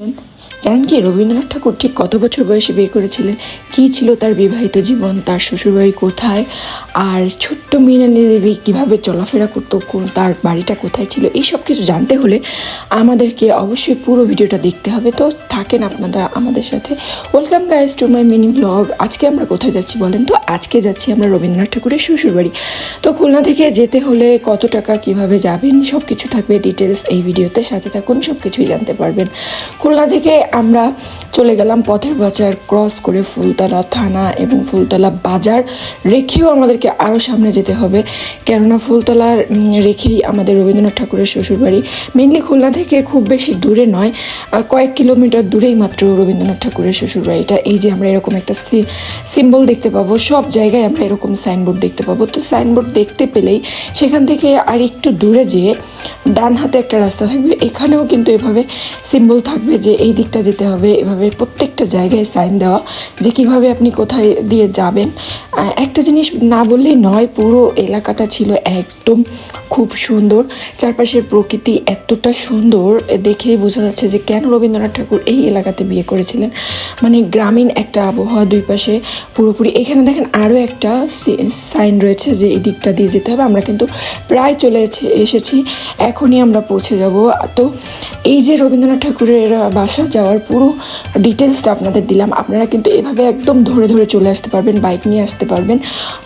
জানেন কি রবীন্দ্রনাথ ঠাকুর ঠিক কত বছর বয়সে বিয়ে করেছিলেন, কী ছিল তার বিবাহিত জীবন, তার শ্বশুরবাড়ি কোথায়, আর ছোট্ট মৃণালিনী দেবী কীভাবে চলাফেরা করতো, তার বাড়িটা কোথায় ছিল, এই সব কিছু জানতে হলে আমাদেরকে অবশ্যই পুরো ভিডিওটা দেখতে হবে। তো থাকেন আপনারা আমাদের সাথে। Welcome guys to my mini blog. আজকে আমরা কোথায় যাচ্ছি বলেন তো? আজকে যাচ্ছি আমরা রবীন্দ্রনাথ ঠাকুরের শ্বশুরবাড়ি। তো খুলনা থেকে যেতে হলে কত টাকা, কিভাবে যাবেন, সব কিছু থাকবে ডিটেলস এই ভিডিওতে, সাথে থাকুন, সব কিছুই জানতে পারবেন। খুলনা থেকে আমরা চলে গেলাম পথের বাজার ক্রস করে ফুলতলা থানা এবং ফুলতলা বাজার রেখেও আমাদেরকে আরও সামনে যেতে হবে, কেননা ফুলতলার রেখেই আমাদের রবীন্দ্রনাথ ঠাকুরের শ্বশুরবাড়ি। মেনলি খুলনা থেকে খুব বেশি দূরে নয়, কয়েক কিলোমিটার দূরেই মাত্র রবীন্দ্রনাথ ঠাকুরের শ্বশুরবাড়িটা। এই যে আমরা এরকম একটা সিম্বল দেখতে পাবো, সব জায়গায় আমরা এরকম সাইনবোর্ড দেখতে পাবো। তো সাইনবোর্ড দেখতে পেলেই সেখান থেকে আর একটু দূরে যেয়ে ডান হাতে একটা রাস্তা থাকবে, এখানেও কিন্তু এভাবে সিম্বল থাকবে যে এই দিকটা যেতে হবে। এভাবে প্রত্যেকটা জায়গায় সাইন দেওয়া যে কিভাবে আপনি কোথায় দিয়ে যাবেন। একটা জিনিস না বললেই নয়, পুরো এলাকাটা ছিল একদম খুব সুন্দর, চারপাশের প্রকৃতি এতটা সুন্দর, দেখেই বোঝা যাচ্ছে যে কেন রবীন্দ্রনাথ ঠাকুর এই এলাকাতে বিয়ে করেছিলেন। মানে গ্রামীণ একটা আবহাওয়া, দুই পাশে পুরোপুরি। এখানে দেখেন আরও একটা সাইন রয়েছে যে এই দিকটা দিয়ে যেতে হবে। আমরা কিন্তু প্রায় চলে এসেছি, এখনই আমরা পৌঁছে যাব। তো এই যে রবীন্দ্রনাথ ঠাকুরের বাসা যাওয়ার পুরো ডিটেলসটা আপনাদের দিলাম। আপনারা কিন্তু এভাবে একদম ধরে ধরে চলে আসতে পারবেন, বাইক নিয়ে আসতে পারবেন,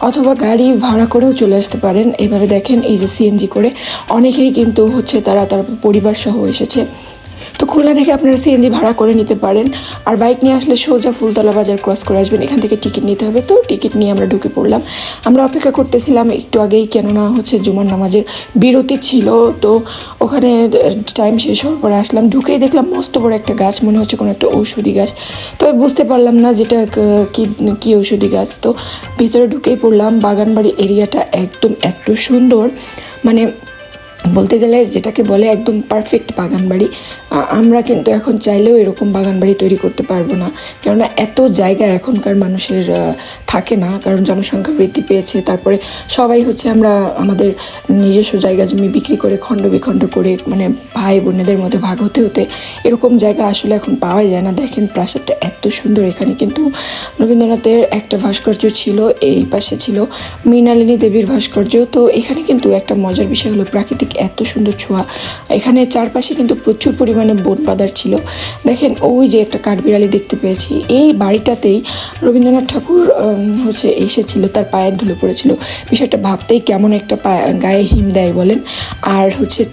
অথবা গাড়ি ভাড়া করেও চলে আসতে পারেন। এইভাবে দেখেন এই যে সিএনজি করে অনেকেই কিন্তু তারা তার পরিবার সহ এসেছে। তো খুলনা থেকে আপনারা সিএনজি ভাড়া করে নিতে পারেন, আর বাইক নিয়ে আসলে সোজা ফুলতলা বাজার ক্রস করে আসবেন। এখান থেকে টিকিট নিতে হবে। তো টিকিট নিয়ে আমরা ঢুকে পড়লাম। আমরা অপেক্ষা করতেছিলাম একটু আগেই, কেননা জুমার নামাজের বিরতি ছিল। তো ওখানে টাইম শেষ হওয়ার পরে আসলাম, ঢুকেই দেখলাম মস্ত বড় একটা গাছ, মনে হচ্ছে কোনো একটা ঔষধি গাছ। তবে বুঝতে পারলাম না যেটা কি ঔষধি গাছ। তো ভিতরে ঢুকেই পড়লাম। বাগানবাড়ি এরিয়াটা একদম এত সুন্দর, মানে বলতে গেলে যেটাকে বলে একদম পারফেক্ট বাগানবাড়ি। আমরা কিন্তু এখন চাইলেও এরকম বাগানবাড়ি তৈরি করতে পারবো না, কেননা এত জায়গা এখনকার মানুষের থাকে না, কারণ জনসংখ্যা বৃদ্ধি পেয়েছে। তারপরে সবাই আমরা আমাদের নিজস্ব জায়গা জমি বিক্রি করে খণ্ড বিখণ্ড করে, মানে ভাই বোনেদের মধ্যে ভাগ হতে হতে এরকম জায়গা আসলে এখন পাওয়া যায় না। দেখেন প্রাসাদটা এত সুন্দর। এখানে কিন্তু রবীন্দ্রনাথের একটা ভাস্কর্য ছিল, এই পাশে ছিল মৃণালিনী দেবীর ভাস্কর্য। তো এখানে কিন্তু একটা মজার বিষয় হলো প্রাকৃতিক এত সুন্দর ছোঁয়া। এখানে চারপাশে কিন্তু প্রচুর পরিমাণে বন বাদার ছিল। দেখেন ওই যে একটা কাঠবিড়ালি দেখতে পেয়েছি। এই বাড়িটাতেই রবীন্দ্রনাথ ঠাকুর এসেছিল, তার পায়ের ধুলো পড়েছিল। বিষয়টা ভাবতেই কেমন একটা গায়ে হিম দেয় বলেন। আর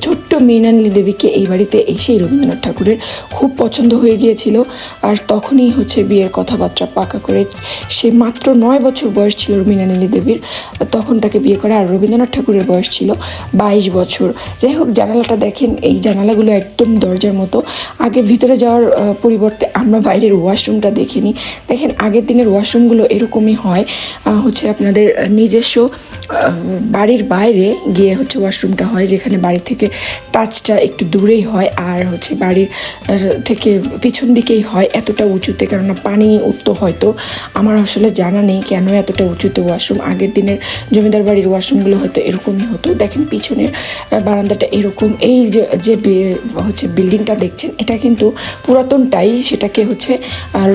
ছোট্ট মৃণালিনী দেবীকে এই বাড়িতে এসেই রবীন্দ্রনাথ ঠাকুরের খুব পছন্দ হয়ে গিয়েছিল। আর তখনই বিয়ের কথাবার্তা পাকা করে, সে মাত্র 9 বছর বয়স ছিল মৃণালিনী দেবীর, তখন তাকে বিয়ে করা। আর রবীন্দ্রনাথ ঠাকুরের বয়স ছিল 22 বছর। যাই হোক, জানালাটা দেখেন, এই জানালাগুলো একদম দরজার মতো। আগে ভিতরে যাওয়ার পরিবর্তে আমরা বাইরের ওয়াশরুমটা দেখে নিই। দেখেন আগের দিনের ওয়াশরুমগুলো এরকমই হয়, আপনাদের নিজস্ব বাড়ির বাইরে গিয়ে ওয়াশরুমটা হয়, যেখানে বাড়ি থেকে টাচটা একটু দূরেই হয়, আর বাড়ির থেকে পিছন দিকেই হয়, এতটা উঁচুতে, কেননা পানি উঠতো হয়তো। আমার আসলে জানা নেই কেন এতটা উঁচুতে ওয়াশরুম। আগের দিনের জমিদার বাড়ির ওয়াশরুমগুলো হয়তো এরকমই হতো। দেখেন পিছনের বারান্দাটা এরকম। এই যে বিল্ডিংটা দেখছেন, এটা কিন্তু পুরাতনটাই, সেটাকে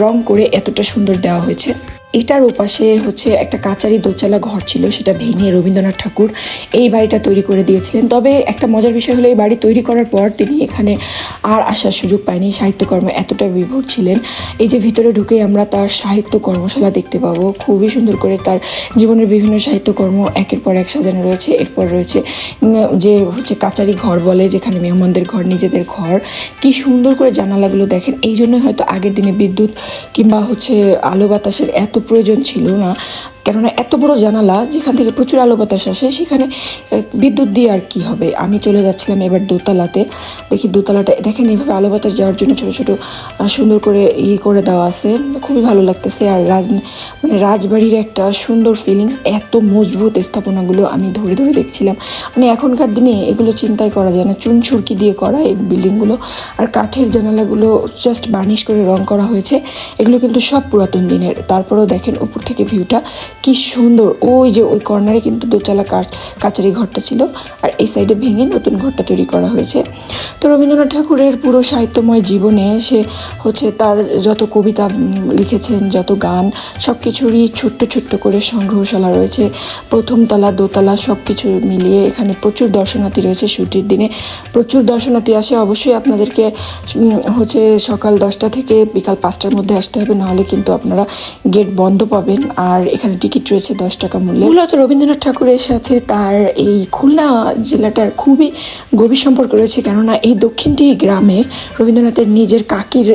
রং করে এতটা সুন্দর দেওয়া হয়েছে। এটার ওপাশে একটা কাচারি দোতলা ঘর ছিল, সেটা ভেঙে রবীন্দ্রনাথ ঠাকুর এই বাড়িটা তৈরি করে দিয়েছিলেন। তবে একটা মজার বিষয় হলো, এই বাড়ি তৈরি করার পর তিনি এখানে আর আসার সুযোগ পায়নি। সাহিত্যকর্ম এতটা বিভোর ছিলেন। এই যে ভিতরে ঢুকেই আমরা তার সাহিত্য কর্মশালা দেখতে পাবো। খুবই সুন্দর করে তার জীবনের বিভিন্ন সাহিত্যকর্ম একের পর এক সাজানো রয়েছে। এরপর রয়েছে যে কাচারি ঘর বলে, যেখানে মেহমানদের ঘর, নিজেদের ঘর। কি সুন্দর করে জানালাগুলো দেখেন। এই জন্যই হয়তো আগের দিনে বিদ্যুৎ কিংবা আলো বাতাসের এত প্রয়োজন ছিল না, কেননা এত বড় জানালা, যেখান থেকে প্রচুর আলো বাতাস আসে, সেখানে বিদ্যুৎ দিয়ে আর কি হবে। আমি চলে যাচ্ছিলাম এবার দোতলাতে। দেখি দোতলাটা দেখেন, এইভাবে আলো বাতাস যাওয়ার জন্য ছোটো ছোটো সুন্দর করে করে দেওয়া আছে, খুবই ভালো লাগতেছে। আর রাজবাড়ির একটা সুন্দর ফিলিংস, এত মজবুত স্থাপনাগুলো আমি ধরে ধরে দেখছিলাম। এখনকার দিনে এগুলো চিন্তাই করা যায় না, চুন সুরকি দিয়ে করা এই বিল্ডিংগুলো। আর কাঠের জানালাগুলো জাস্ট বার্নিশ করে রং করা হয়েছে। এগুলো কিন্তু সব পুরাতন দিনের। তারপরেও দেখেন উপর থেকে ভিউটা কি সুন্দর। ওই যে ওই কর্নারে কিন্তু দোতলা কাচারি ঘরটা ছিল, আর এই সাইডে ভেঙে নতুন ঘরটা তৈরি করা হয়েছে। তো রবীন্দ্রনাথ ঠাকুরের পুরো সাহিত্যময় জীবনে সে হচ্ছে তার যত কবিতা লিখেছেন, যত গান, সব কিছুরই ছোট্ট ছোট্ট করে সংগ্রহশালা রয়েছে। প্রথম তলা দোতলা সব কিছু মিলিয়ে এখানে প্রচুর দর্শনার্থী রয়েছে। ছুটির দিনে প্রচুর দর্শনার্থী আসে। অবশ্যই আপনাদেরকে হচ্ছে সকাল 10টা থেকে বিকাল 5টার মধ্যে আসতে হবে, নাহলে কিন্তু আপনারা গেট বন্ধ পাবেন। আর এখানে টিকিট রয়েছে 10 টাকা মূল্যে। মূলত রবীন্দ্রনাথ ঠাকুরের সাথে তার এই খুলনা জেলাটার খুবই গভীর সম্পর্ক রয়েছে, কেননা এই দক্ষিণটি গ্রামে রবীন্দ্রনাথের নিজের কাকির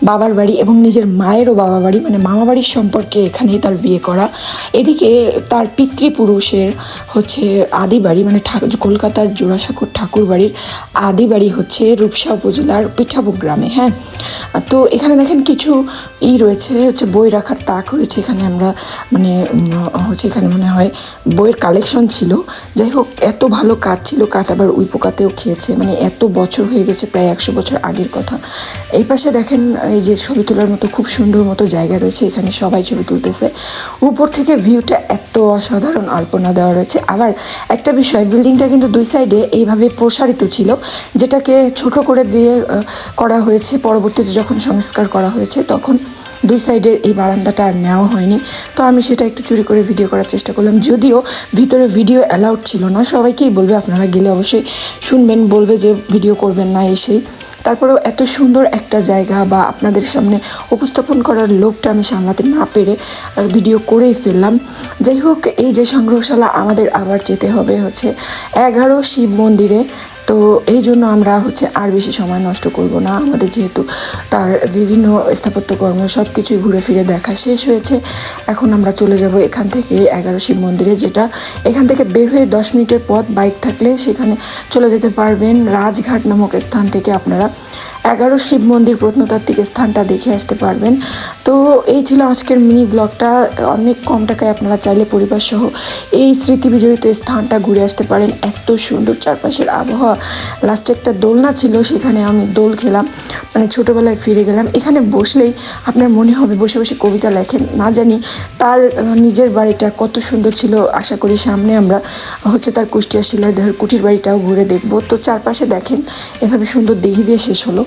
বাবার বাড়ি এবং নিজের মায়েরও বাবা বাড়ি, মানে মামা বাড়ির সম্পর্কে এখানেই তার বিয়ে করা। এদিকে তার পিতৃপুরুষের হচ্ছে আদি বাড়ি, মানে কলকাতার জোড়াসাঁকোর ঠাকুর বাড়ির আদি বাড়ি হচ্ছে রূপসা উপজেলার পিঠাবুক গ্রামে। হ্যাঁ, তো এখানে দেখেন কিছু রয়েছে, হচ্ছে বই রাখার তাক রয়েছে এখানে। আমরা মানে হচ্ছে এখানে মনে হয় বইয়ের কালেকশন ছিল। যাই হোক, এত ভালো কাঠ ছিল, কাঠ আবার উই পোকাতেও খেয়েছে, মানে এত বছর হয়ে গেছে, প্রায় 100 বছর আগের কথা। এই পাশে দেখেন এই যে ছবি তোলার মতো খুব সুন্দর মতো জায়গা রয়েছে, এখানে সবাই ছবি তুলতেছে। উপর থেকে ভিউটা এত অসাধারণ, আলপনা দেওয়া রয়েছে। আবার একটা বিষয়, বিল্ডিংটা কিন্তু দুই সাইডে এইভাবে প্রসারিত ছিল, যেটাকে ছোট করে দিয়ে করা হয়েছে। পরবর্তীতে যখন সংস্কার করা হয়েছে তখন দুই সাইডের এই বারান্দাটা আর নেওয়া হয়নি। তো আমি সেটা একটু চুরি করে ভিডিও করার চেষ্টা করলাম, যদিও ভিতরে ভিডিও অ্যালাউড ছিল না। সবাইকেই বলবে, আপনারা গেলে অবশ্যই শুনবেন, বলবে যে ভিডিও করবেন না এসেই। তারপরেও এত সুন্দর একটা জায়গা বা আপনাদের সামনে উপস্থাপন করার লোভটা আমি সামলাতে না পেরে ভিডিও করেই ফেললাম। যাই হোক, এই যে সংগ্রহশালা, আমাদের আবার যেতে হবে হচ্ছে 11 শিব মন্দিরে। তো এই জন্য আমরা হচ্ছে আর বেশি সময় নষ্ট করব না। আমাদের যেহেতু তার বিভিন্ন স্থাপত্যকর্ম সব কিছুই ঘুরে ফিরে দেখা শেষ হয়েছে, এখন আমরা চলে যাব এখান থেকে 11 শিব মন্দিরে, যেটা এখান থেকে বের হয়ে 10 মিনিটের পথ। বাইক থাকলে সেখানে চলে যেতে পারবেন। রাজঘাট নামক স্থান থেকে আপনারা 11 শিব মন্দির প্রত্নতাত্ত্বিক স্থানটা দেখে আসতে পারবেন। তো এই ছিল আজকের মিনি ব্লগটা। অনেক কম টাকায় আপনারা চাইলে পরিবার সহ এই স্মৃতি বিজড়িত স্থানটা ঘুরে আসতে পারেন। এত সুন্দর চারপাশের আবহাওয়া। লাস্টে একটা দোলনা ছিল, সেখানে আমি দোল খেলাম, মানে ছোটোবেলায় ফিরে গেলাম। এখানে বসলেই আপনার মনে হবে বসে বসে কবিতা লেখেন। না জানি তার নিজের বাড়িটা কত সুন্দর ছিল। আশা করি সামনে আমরা হচ্ছে তার কুষ্টিয়া শিলাইদহের কুঠির বাড়িটাও ঘুরে দেখব। তো চারপাশে দেখেন এভাবে সুন্দর দিঘি দিয়ে শেষ হলো।